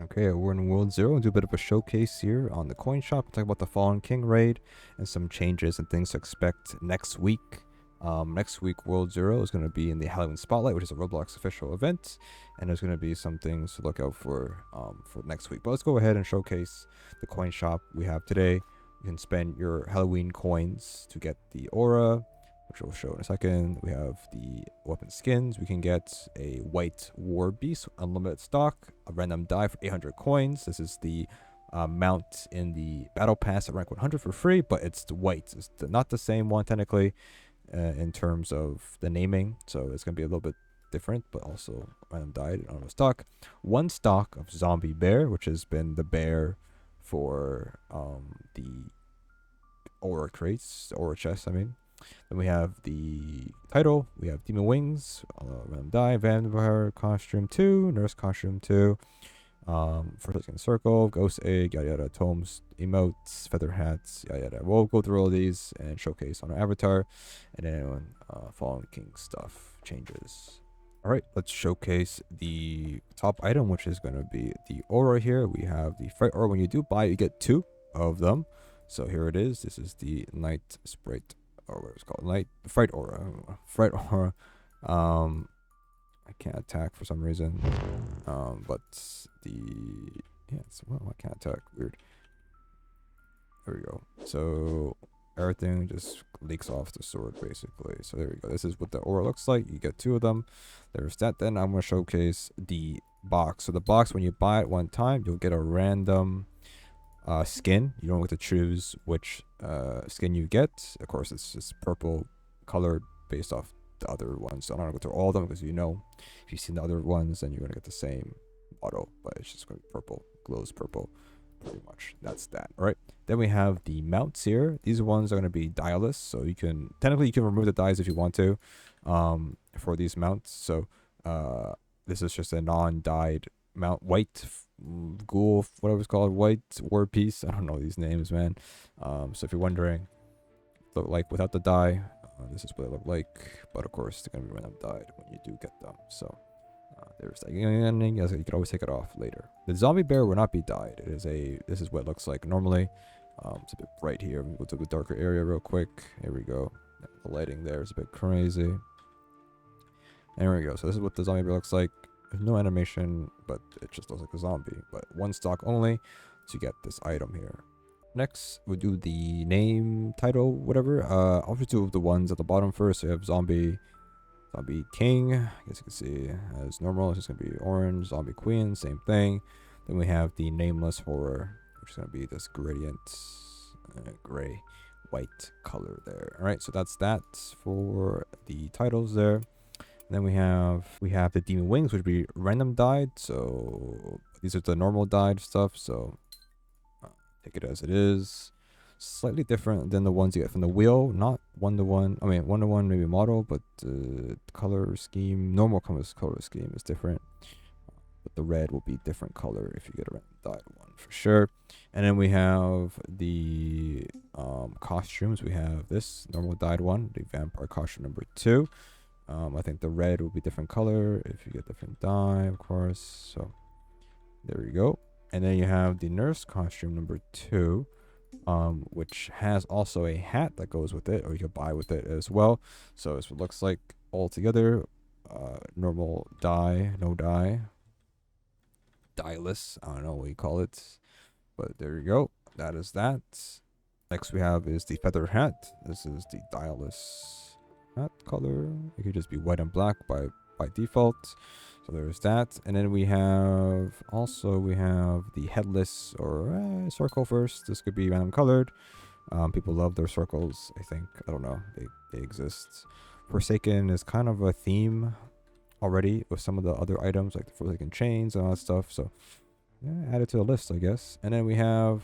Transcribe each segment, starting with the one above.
Okay, we're in World Zero. We'll do a bit of a showcase here on the coin shop. Talk about the Fallen King raid and some changes and things to expect next week. Next week, World Zero is going to be in the Halloween Spotlight, which is a Roblox official event, and there's going to be some things to look out for next week. But let's go ahead and showcase the coin shop we have today. You can spend your Halloween coins to get the aura, which we'll show in a second. We have the weapon skins. We can get a white war beast, unlimited stock, a random die for 800 coins. This is the mount in the battle pass at rank 100 for free, but it's the white. It's not the same one technically in terms of the naming, so it's gonna be a little bit different, but also random die on a stock. One stock of zombie bear, which has been the bear for the aura crates, aura chests. I mean. Then we have the title. We have Demon Wings, random die, Vampire costume 2, Nurse costume 2, First Skin Circle, Ghost Egg, yada yada, tomes, emotes, feather hats, yada yada. We'll go through all these and showcase on our avatar, and then Fallen King stuff changes. All right, let's showcase the top item, which is going to be the aura here. We have the Fright Aura. When you do buy, you get 2 of them. So here it is. This is the Night Sprite, or what it's called, Light Fright Aura. Fright Aura. I can't attack for some reason. But I can't attack. Weird. There we go. So everything just leaks off the sword basically. So there we go. This is what the aura looks like. You get 2 of them. There's that. Then I'm gonna showcase the box. So the box, when you buy it one time, you'll get a random skin. You don't get to choose which skin you get. Of course, it's just purple colored based off the other ones. So I'm not gonna go through all of them because if you've seen the other ones, then you're gonna get the same model, but it's just gonna be purple, glows purple, pretty much. That's that. All right. Then we have the mounts here. These ones are gonna be dialless, so you can remove the dies if you want to, for these mounts. So this is just a non-dyed mount, white ghoul, whatever it's called, white war piece. I don't know these names, man. So if you're wondering, look like without the dye, this is what they look like. But of course, they're gonna be random dyed when you do get them. So there's that. You can always take it off later. The zombie bear will not be dyed. This is what it looks like normally. It's a bit bright here. We'll go to the darker area real quick. Here we go. The lighting there is a bit crazy. There we go. So this is what the zombie bear looks like. There's no animation, but it just looks like a zombie. But 1 stock only to get this item here. Next, we'll do the name, title, whatever. I'll just do the ones at the bottom first. So you have Zombie King. I guess you can see as normal. It's just going to be orange. Zombie Queen, same thing. Then we have the Nameless Horror, which is going to be this gradient, gray, white color there. All right, so that's that for the titles there. And then we have the Demon Wings, which would be random dyed. So these are the normal dyed stuff. So take it as it is. Slightly different than the ones you get from the wheel. Not 1-to-1. I mean 1-to-1 maybe model, but the color scheme, normal color scheme is different. But the red will be different color if you get a random dyed one for sure. And then we have the costumes. We have this normal dyed one, the vampire costume number 2. I think the red will be different color if you get different dye, of course. So there you go. And then you have the nurse costume number 2, which has also a hat that goes with it, or you can buy with it as well. So this looks like all together. Normal dye, no dye, dyeless. I don't know what you call it, but there you go. That is that. Next we have is the feather hat. This is the dyeless hat color. It could just be white and black by default. So there's that. And then we have the headless or circle first. This could be random colored. People love their circles, I think. I don't know, they exist. Forsaken is kind of a theme already with some of the other items, like the Forsaken chains and all that stuff. So yeah, add it to the list, I guess. And then we have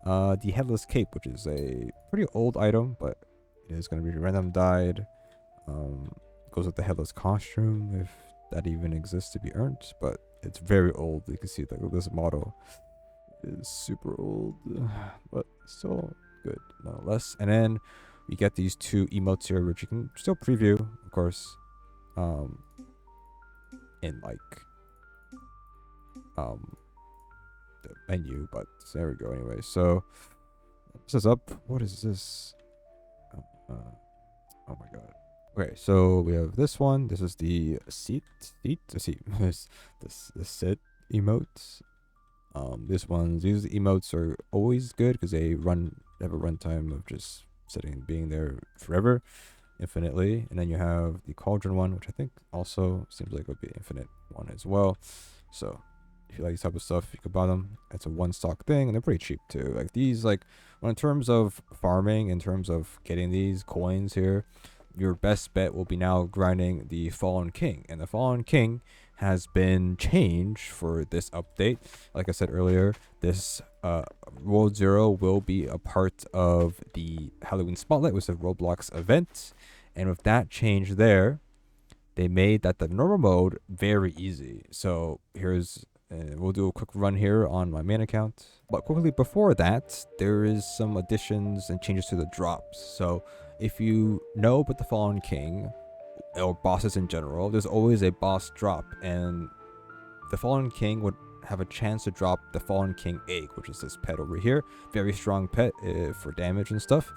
the headless cape, which is a pretty old item, but it is going to be random dyed. Goes with the headless costume, if that even exists to be earned, but it's very old. You can see that this model is super old, but still good nonetheless. And then we get these 2 emotes here, which you can still preview, of course, in like the menu, but there we go. Anyway, so this is up. What is this? Oh my god. Okay, so we have this one. This is the seat, the sit emotes. These emotes are always good because they have a runtime of just being there forever, infinitely. And then you have the cauldron one, which I think also seems like would be infinite one as well. So if you like this type of stuff, you could buy them. It's a one stock thing, and they're pretty cheap too. Like these, in terms of farming, in terms of getting these coins here, your best bet will be now grinding the Fallen King. And the Fallen King has been changed for this update. Like I said earlier, this World Zero will be a part of the Halloween Spotlight, which is a Roblox event. And with that change there, they made that the normal mode very easy. So here's, we'll do a quick run here on my main account. But quickly before that, there is some additions and changes to the drops. So if you know about the Fallen King, or bosses in general, there's always a boss drop, and the Fallen King would have a chance to drop the Fallen King egg, which is this pet over here. Very strong pet for damage and stuff.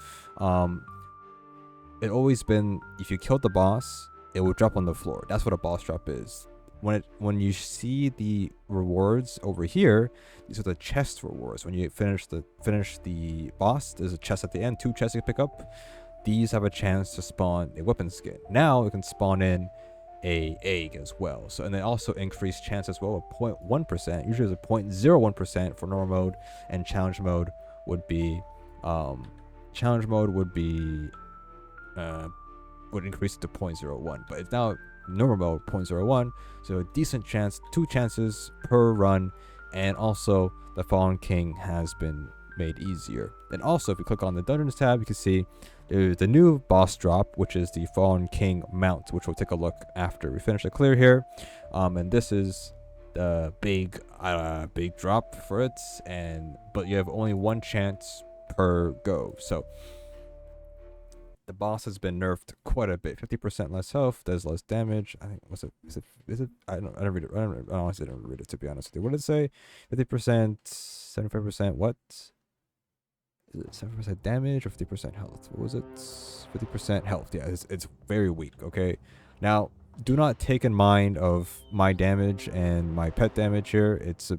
It always been, if you killed the boss, it would drop on the floor. That's what a boss drop is. When you see the rewards over here, these are the chest rewards. When you finish the boss, there's a chest at the end, 2 chests you can pick up. These have a chance to spawn a weapon skin. Now it can spawn in a egg as well. So, and they also increase chance as well of 0.1%. Usually there's a 0.01% for normal mode, and challenge mode would be would increase to 0.01. But it's now normal mode 0.01. So a decent chance, 2 chances per run, and also the Fallen King has been made easier. And also if you click on the Dungeons tab, you can see there's the new boss drop, which is the Fallen King mount, which we'll take a look after we finish the clear here. And this is the big drop for it, but you have only 1 chance per go. So the boss has been nerfed quite a bit. 50% less health, does less damage. I think is it I don't read it. I honestly don't read it, to be honest with you. What did it say? 50%, 75%, what? Is it 7% damage or 50% health? What was it? 50% health. Yeah, it's very weak. Okay, now do not take in mind of my damage and my pet damage here. It's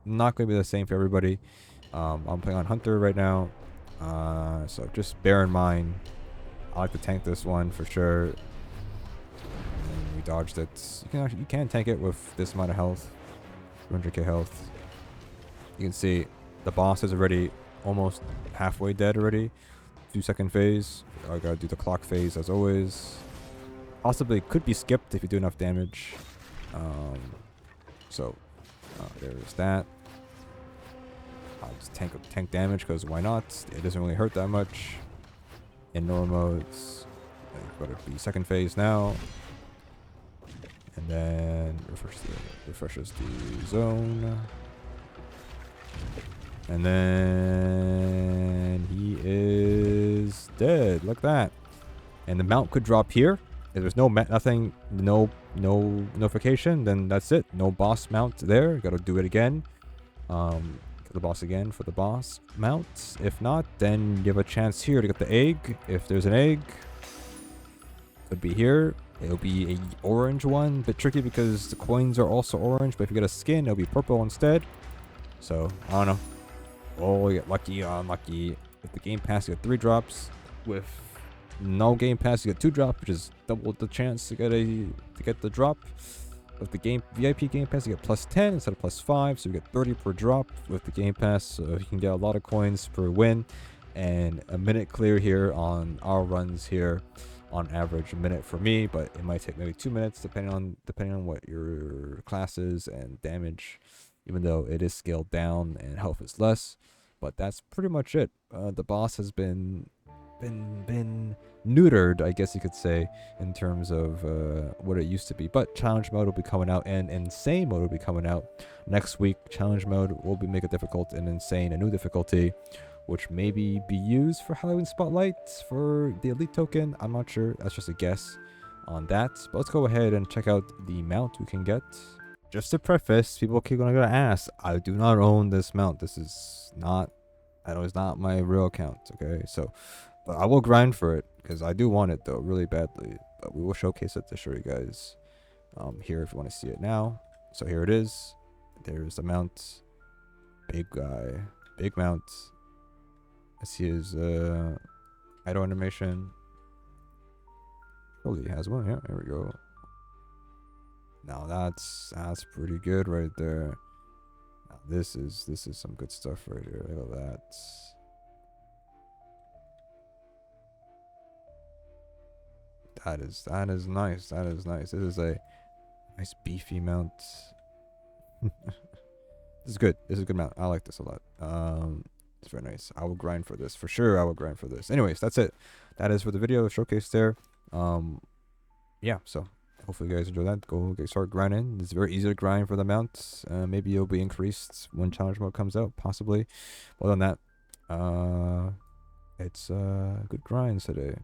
not going to be the same for everybody. I'm playing on Hunter right now, so just bear in mind. I like to tank this one for sure. And we dodged it. You can tank it with this amount of health, 200k health. You can see the boss is already almost halfway dead already. 2-second phase. I gotta do the clock phase as always. Possibly could be skipped if you do enough damage. There's that. I'll just tank damage because why not? It doesn't really hurt that much. In normal modes, gotta be 2nd phase now, and then refreshes the zone. And then he is dead. Look at that. And the mount could drop here. If there's no notification, then that's it. No boss mount there. Gotta do it again. The boss again for the boss mount. If not, then you have a chance here to get the egg. If there's an egg, could be here. It'll be a orange one. A bit tricky because the coins are also orange, but if you get a skin, it'll be purple instead. So I don't know. Oh, you get lucky or unlucky. With the Game Pass, you get 3 drops. With no Game Pass, you get 2 drops, which is double the chance to get the drop. With the VIP Game Pass, you get +10 instead of +5, so you get 30 per drop with the Game Pass. So you can get a lot of coins per win, and a minute clear here on our runs here. On average, a minute for me, but it might take maybe 2 minutes depending on what your class is and damage. Even though it is scaled down and health is less, but that's pretty much it. The boss has been neutered, I guess you could say, in terms of what it used to be. But challenge mode will be coming out, and insane mode will be coming out next week. Challenge mode will be make it difficult, and insane a new difficulty, which maybe be used for Halloween Spotlights for the elite token. I'm not sure. That's just a guess on that. But let's go ahead and check out the mount we can get. just to preface, people keep gonna ask. I do not own this mount. This is not. I know it's not my real account. Okay, so, but I will grind for it because I do want it though really badly. But we will showcase it to show you guys here if you want to see it now. So here it is. There's the mount. Big guy. Big mount. I see his idle animation. Oh, he has one. Yeah, there we go. Now that's pretty good right there. Now this is some good stuff right here. Look at that. That is nice. That is nice. This is a nice beefy mount. This is good. This is a good mount. I like this a lot. It's very nice. I will grind for this for sure. I will grind for this. Anyways, that's it. That is for the video showcase there. Yeah. So hopefully you guys enjoy that. Go start grinding. It's very easy to grind for the mount. Maybe it'll be increased when challenge mode comes out. Possibly. Well, on that. It's good grinds today.